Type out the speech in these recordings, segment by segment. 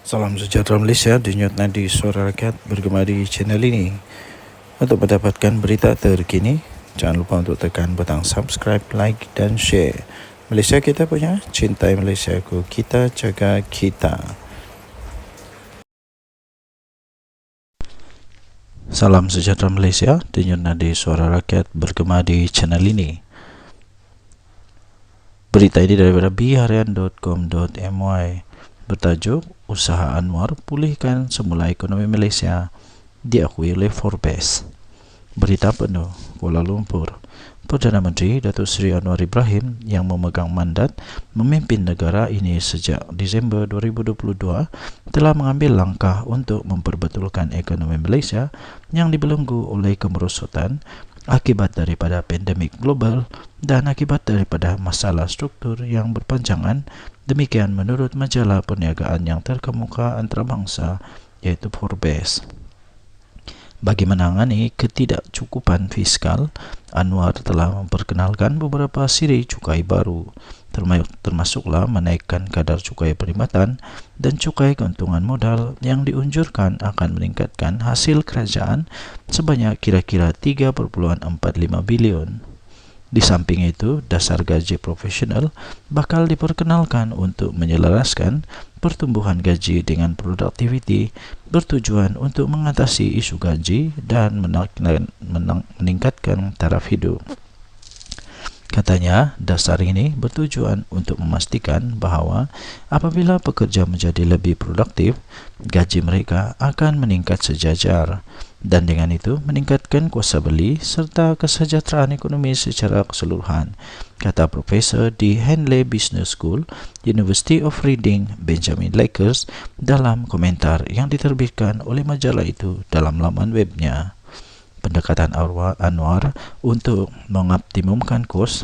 Salam sejahtera Malaysia, denyut nadi suara rakyat bergema di channel ini. Untuk mendapatkan berita terkini, jangan lupa untuk tekan butang subscribe, like dan share. Malaysia kita punya, cintai Malaysia ku, kita jaga kita. Salam sejahtera Malaysia, denyut nadi suara rakyat bergema di channel ini. Berita ini daripada bharian.com.my bertajuk Usaha Anwar Pulihkan Semula Ekonomi Malaysia diakui oleh Forbes. Berita penuh Kuala Lumpur. Perdana Menteri Datuk Seri Anwar Ibrahim yang memegang mandat memimpin negara ini sejak Disember 2022 telah mengambil langkah untuk memperbetulkan ekonomi Malaysia yang dibelenggu oleh kemerosotan akibat daripada pandemik global dan akibat daripada masalah struktur yang berpanjangan. Demikian menurut majalah perniagaan yang terkemuka antarabangsa iaitu Forbes. Bagi menangani ketidakcukupan fiskal, Anwar telah memperkenalkan beberapa siri cukai baru, termasuklah menaikkan kadar cukai perkhidmatan dan cukai keuntungan modal yang diunjurkan akan meningkatkan hasil kerajaan sebanyak kira-kira 3.45 bilion. Di samping itu, dasar gaji profesional bakal diperkenalkan untuk menyelaraskan pertumbuhan gaji dengan produktiviti bertujuan untuk mengatasi isu gaji dan meningkatkan taraf hidup. Katanya, dasar ini bertujuan untuk memastikan bahawa apabila pekerja menjadi lebih produktif, gaji mereka akan meningkat sejajar dan dengan itu meningkatkan kuasa beli serta kesejahteraan ekonomi secara keseluruhan, kata Profesor di Henley Business School, University of Reading, Benjamin Lakers dalam komentar yang diterbitkan oleh majalah itu dalam laman webnya. Pendekatan Anwar untuk mengoptimumkan kos,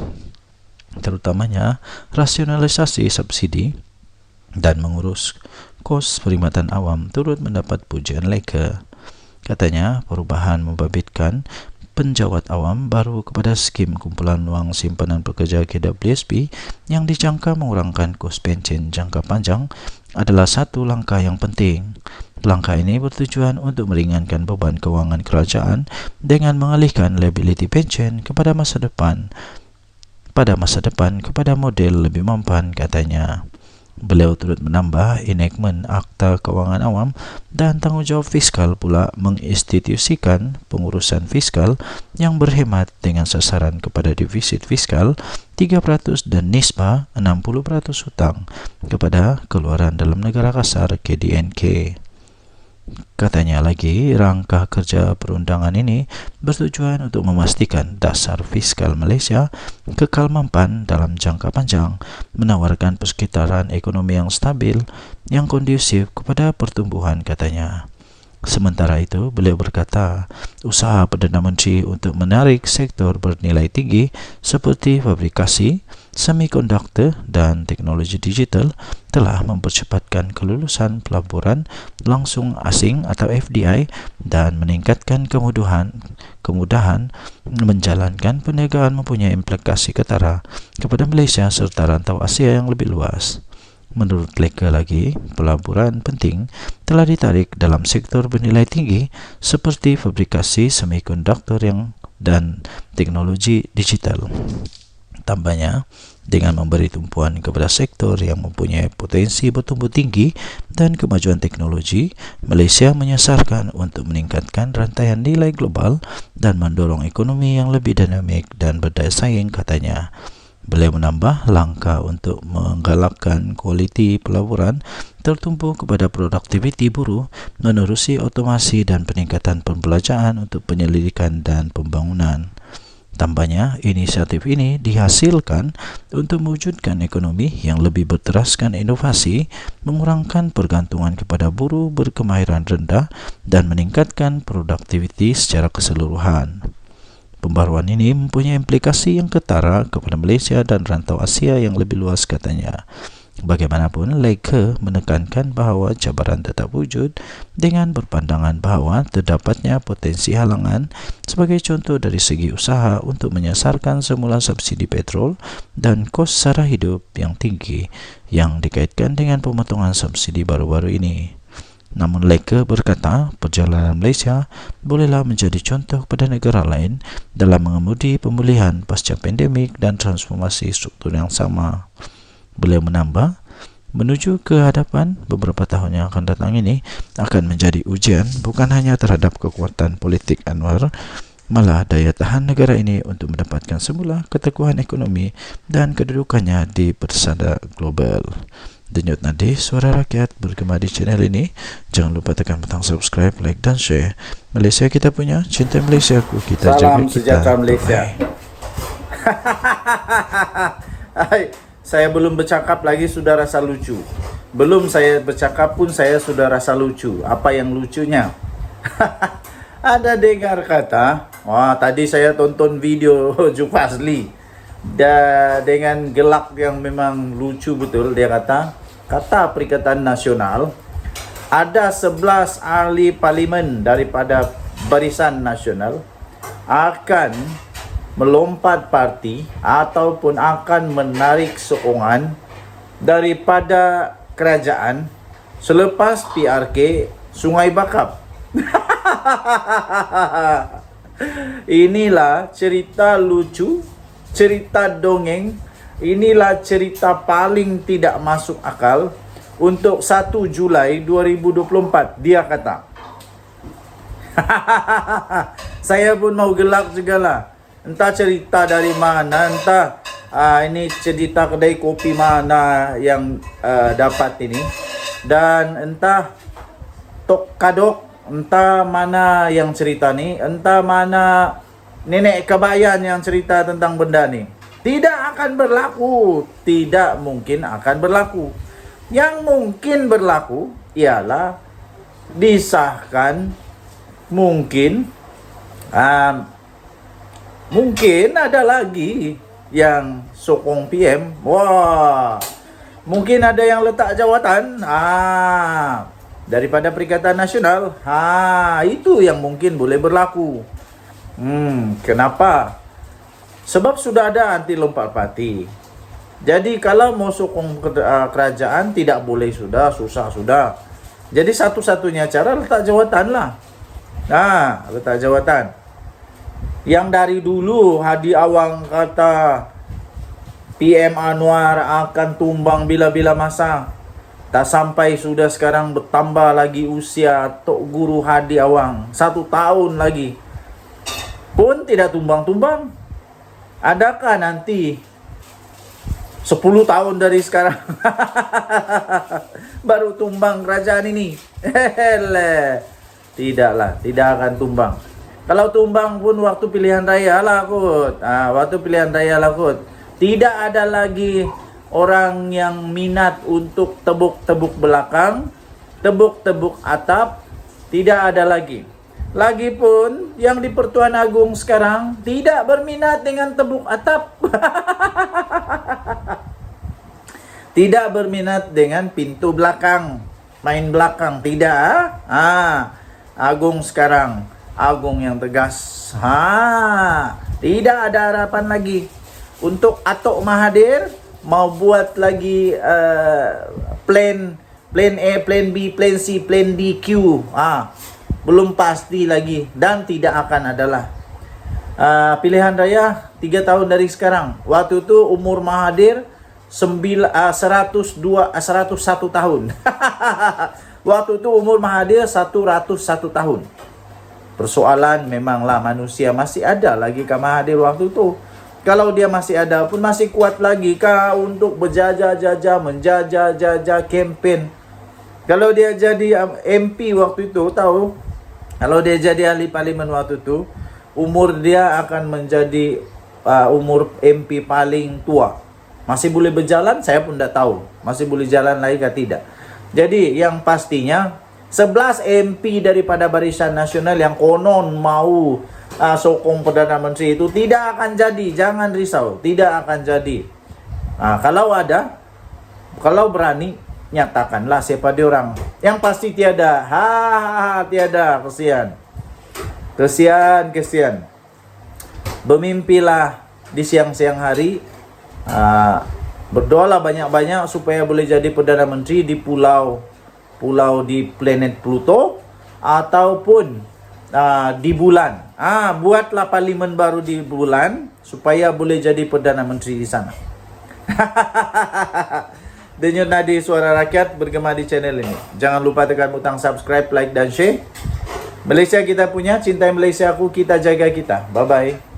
terutamanya rasionalisasi subsidi dan mengurus kos perkhidmatan awam, turut mendapat pujian Laker. Katanya, perubahan membabitkan penjawat awam baru kepada skim kumpulan wang simpanan pekerja KWSP yang dijangka mengurangkan kos pencen jangka panjang adalah satu langkah yang penting. Langkah ini bertujuan untuk meringankan beban kewangan kerajaan dengan mengalihkan liability pencen kepada masa depan kepada model lebih mempan, katanya. Beliau turut menambah enactment Akta Kewangan Awam dan tanggungjawab fiskal pula menginstitusikan pengurusan fiskal yang berhemat dengan sasaran kepada defisit fiskal 3% dan nisbah 60% hutang kepada keluaran dalam negara kasar KDNK. Katanya lagi, rangka kerja perundangan ini bertujuan untuk memastikan dasar fiskal Malaysia kekal mempan dalam jangka panjang, menawarkan persekitaran ekonomi yang stabil, yang kondusif kepada pertumbuhan, katanya. Sementara itu, beliau berkata, usaha Perdana Menteri untuk menarik sektor bernilai tinggi seperti fabrikasi, semikonduktor dan teknologi digital telah mempercepatkan kelulusan pelaburan langsung asing atau FDI dan meningkatkan kemudahan menjalankan perniagaan mempunyai implikasi ketara kepada Malaysia serta rantau Asia yang lebih luas. Menurut Laker lagi, pelaburan penting telah ditarik dalam sektor bernilai tinggi seperti fabrikasi semikonduktor dan teknologi digital. Tambahnya, dengan memberi tumpuan kepada sektor yang mempunyai potensi bertumbuh tinggi dan kemajuan teknologi, Malaysia menyasarkan untuk meningkatkan rantaian nilai global dan mendorong ekonomi yang lebih dinamik dan berdaya saing, katanya. Beliau menambah langkah untuk menggalakkan kualiti pelaburan tertumpu kepada produktiviti buruh menerusi otomasi dan peningkatan pembelajaran untuk penyelidikan dan pembangunan. Tambahnya, inisiatif ini dihasilkan untuk mewujudkan ekonomi yang lebih berteraskan inovasi, mengurangkan pergantungan kepada buruh berkemahiran rendah dan meningkatkan produktiviti secara keseluruhan. Pembaruan ini mempunyai implikasi yang ketara kepada Malaysia dan rantau Asia yang lebih luas, katanya. Bagaimanapun, Leke menekankan bahawa cabaran tetap wujud dengan berpandangan bahawa terdapatnya potensi halangan sebagai contoh dari segi usaha untuk menyasarkan semula subsidi petrol dan kos sara hidup yang tinggi yang dikaitkan dengan pemotongan subsidi baru-baru ini. Namun Leke berkata perjalanan Malaysia bolehlah menjadi contoh kepada negara lain dalam mengemudi pemulihan pasca pandemik dan transformasi struktur yang sama. Beliau menambah, menuju ke hadapan beberapa tahun yang akan datang ini akan menjadi ujian bukan hanya terhadap kekuatan politik Anwar, malah daya tahan negara ini untuk mendapatkan semula keteguhan ekonomi dan kedudukannya di persada global. Denyut nadi Suara Rakyat bergema di channel ini. Jangan lupa tekan butang subscribe, like dan share. Malaysia kita punya, cinta Malaysiaku, kita jaga Salam kita. sejahtera Malaysia. Saya belum bercakap lagi sudah rasa lucu. Belum saya bercakap pun saya sudah rasa lucu. Apa yang lucunya? Ada dengar kata, wah tadi saya tonton video Jufazli dengan gelak yang memang lucu betul. Dia kata Perikatan Nasional, ada 11 ahli parlimen daripada Barisan Nasional akan melompat parti ataupun akan menarik sokongan daripada kerajaan selepas PRK Sungai Bakap. Inilah cerita lucu, cerita dongeng, inilah cerita paling tidak masuk akal untuk 1 Julai 2024, dia kata. Saya pun mau gelak juga lah. Entah cerita dari mana, entah ini cerita kedai kopi mana yang dapat ini, dan entah tok kadok, entah mana yang cerita ni, entah mana nenek kebayan yang cerita tentang benda ni. Tidak akan berlaku, tidak mungkin akan berlaku. Yang mungkin berlaku ialah disahkan, mungkin ada lagi yang sokong PM. Wah, mungkin ada yang letak jawatan daripada Perikatan Nasional. Itu yang mungkin boleh berlaku. Kenapa? Sebab sudah ada anti lompat parti. Jadi kalau mau sokong kerajaan tidak boleh, sudah susah sudah. Jadi satu-satunya cara letak jawatan lah. Letak jawatan. Yang dari dulu Hadi Awang kata PM Anwar akan tumbang bila-bila masa, tak sampai sudah sekarang bertambah lagi usia Tok Guru Hadi Awang 1 tahun lagi pun tidak tumbang-tumbang. Adakah nanti 10 tahun dari sekarang baru tumbang kerajaan ini? Tidaklah, tidak akan tumbang. Kalau tumbang pun waktu pilihan raya lah kot. Waktu pilihan raya lah kot. Tidak ada lagi orang yang minat untuk tebuk-tebuk belakang, tebuk-tebuk atap. Tidak ada lagi. Lagipun yang di Pertuan Agong sekarang tidak berminat dengan tebuk atap. Tidak berminat dengan pintu belakang, main belakang, tidak. Agong sekarang, Agong yang tegas. Tidak ada harapan lagi. Untuk Atok Mahathir mau buat lagi plan A, plan B, plan C, plan D, Q. Belum pasti lagi dan tidak akan adalah. Pilihan raya 3 tahun dari sekarang. Waktu itu umur Mahathir 101 tahun. Waktu itu umur Mahathir 101 tahun. Persoalan memanglah manusia masih ada lagi kah Mahathir waktu itu? Kalau dia masih ada pun masih kuat lagi kah untuk berjajah-jajah, menjajah-jajah kempen? Kalau dia jadi MP waktu itu, tahu? Kalau dia jadi ahli parlimen waktu itu, umur dia akan menjadi umur MP paling tua. Masih boleh berjalan? Saya pun tidak tahu. Masih boleh jalan lagi kah tidak? Jadi yang pastinya 11 MP daripada Barisan Nasional yang konon mau sokong Perdana Menteri itu tidak akan jadi. Jangan risau, tidak akan jadi. Kalau ada, Kalau berani, nyatakanlah siapa dia orang. Yang pasti tiada. Tiada. Kesian. Bermimpilah di siang-siang hari. Berdoalah banyak-banyak supaya boleh jadi Perdana Menteri di pulau di planet Pluto ataupun di bulan. Buatlah parlimen baru di bulan supaya boleh jadi Perdana Menteri di sana. Denyut nadi suara rakyat bergema di channel ini. Jangan lupa tekan butang subscribe, like dan share. Malaysia kita punya, cintai Malaysia aku, kita jaga kita. Bye bye.